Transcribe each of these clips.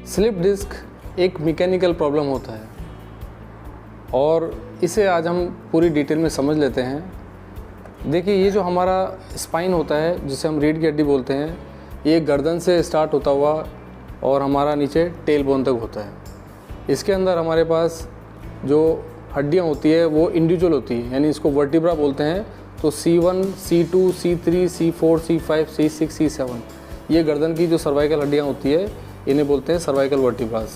Slip disc एक mechanical problem होता है और इसे आज हम पूरी डिटेल में समझ लेते हैं। देखिए, ये जो हमारा स्पाइन होता है जिसे हम रीढ़ की हड्डी बोलते हैं, ये गर्दन से स्टार्ट होता हुआ और हमारा नीचे टेल बोन तक होता है। इसके अंदर हमारे पास जो हड्डियाँ होती है वो इंडिविजुअल होती है, यानी इसको वर्टिब्रा बोलते हैं। तो C1, C2, C3, C4, C5, C6, C7 ये गर्दन की जो सर्वाइकल हड्डियाँ होती है इन्हें बोलते हैं सर्वाइकल वर्टिब्रास।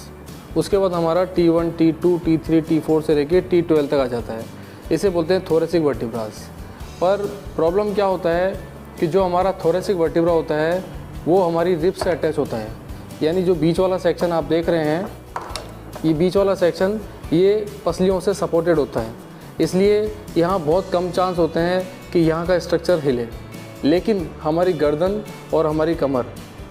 उसके बाद हमारा T1, T2, T3, T4 से लेके T12 तक आ जाता है, इसे बोलते हैं थोरेसिक वर्टिब्रास। पर प्रॉब्लम क्या होता है कि जो हमारा थोरेसिक वर्टिब्रा होता है वो हमारी रिब्स से अटैच होता है, यानी जो बीच वाला सेक्शन आप देख रहे हैं, ये बीच वाला सेक्शन ये पसलियों से सपोर्टेड होता है, इसलिए यहाँ बहुत कम चांस होते हैं कि यहाँ का स्ट्रक्चर हिले। लेकिन हमारी गर्दन और हमारी कमर,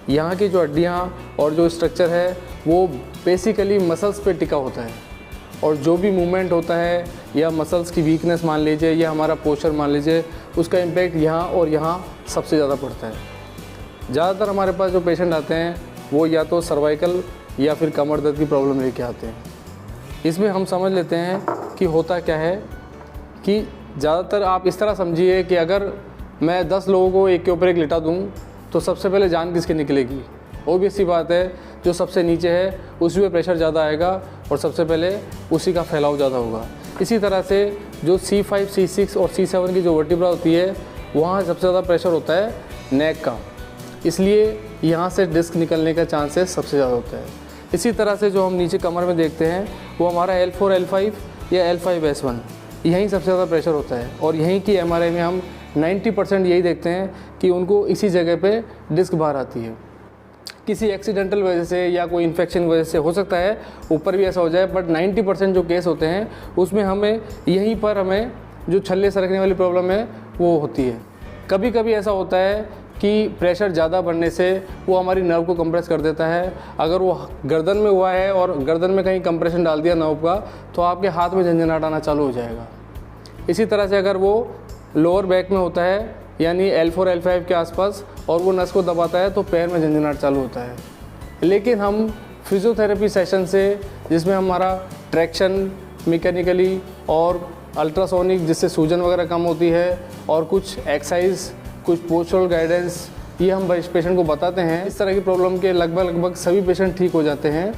यहाँ की जो हड्डियाँ और जो स्ट्रक्चर है वो बेसिकली मसल्स पे टिका होता है, और जो भी मूवमेंट होता है या मसल्स की वीकनेस मान लीजिए या हमारा पोस्चर मान लीजिए, उसका इम्पैक्ट यहाँ और यहाँ सबसे ज़्यादा पड़ता है। ज़्यादातर हमारे पास जो पेशेंट आते हैं वो या तो सर्वाइकल या फिर कमर दर्द की प्रॉब्लम लेके आते हैं। इसमें हम समझ लेते हैं कि होता क्या है कि ज़्यादातर आप इस तरह समझिए कि अगर मैं 10 लोगों को एक के ऊपर एक लिटा दूँ तो सबसे पहले जान किसकी निकलेगी? ऑब्वियस सी बात है, जो सबसे नीचे है उसी पे प्रेशर ज़्यादा आएगा और सबसे पहले उसी का फैलाव ज़्यादा होगा। इसी तरह से जो C5, C6 और C7 की जो वर्टिब्रा होती है वहाँ सबसे ज़्यादा प्रेशर होता है नेक का, इसलिए यहाँ से डिस्क निकलने का चांसेस सबसे ज़्यादा होता है। इसी तरह से जो हम नीचे कमर में देखते हैं वो हमारा L4, L5 या L5S1, यहीं सबसे ज़्यादा प्रेशर होता है, और यहीं की MRI में हम 90% यही देखते हैं कि उनको इसी जगह पे डिस्क बाहर आती है। किसी एक्सीडेंटल वजह से या कोई इन्फेक्शन वजह से हो सकता है ऊपर भी ऐसा हो जाए, बट 90% जो केस होते हैं उसमें हमें यहीं पर हमें जो छल्ले सरकने वाली प्रॉब्लम है वो होती है। कभी कभी ऐसा होता है कि प्रेशर ज़्यादा बढ़ने से वो हमारी नर्व को कंप्रेस कर देता है। अगर वो गर्दन में हुआ है और गर्दन में कहीं कंप्रेशन डाल दिया नर्व का, तो आपके हाथ में झंझनाहट आना चालू हो जाएगा। इसी तरह से अगर वो लोअर बैक में होता है, यानी L4, L5 के आसपास, और वो नस को दबाता है तो पैर में झंझनाहट चालू होता है। लेकिन हम फिजियोथेरेपी सेशन से, जिसमें हमारा ट्रैक्शन मैकेनिकली और अल्ट्रासोनिक जिससे सूजन वगैरह कम होती है, और कुछ एक्सरसाइज, कुछ पोस्चरल गाइडेंस, ये हम पेशेंट को बताते हैं। इस तरह की प्रॉब्लम के लगभग सभी पेशेंट ठीक हो जाते हैं।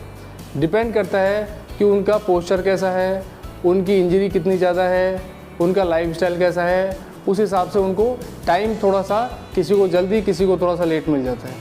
डिपेंड करता है कि उनका पोस्चर कैसा है, उनकी इंजरी कितनी ज़्यादा है, उनका लाइफस्टाइल कैसा है, उस हिसाब से उनको टाइम थोड़ा सा, किसी को जल्दी किसी को थोड़ा सा लेट मिल जाता है।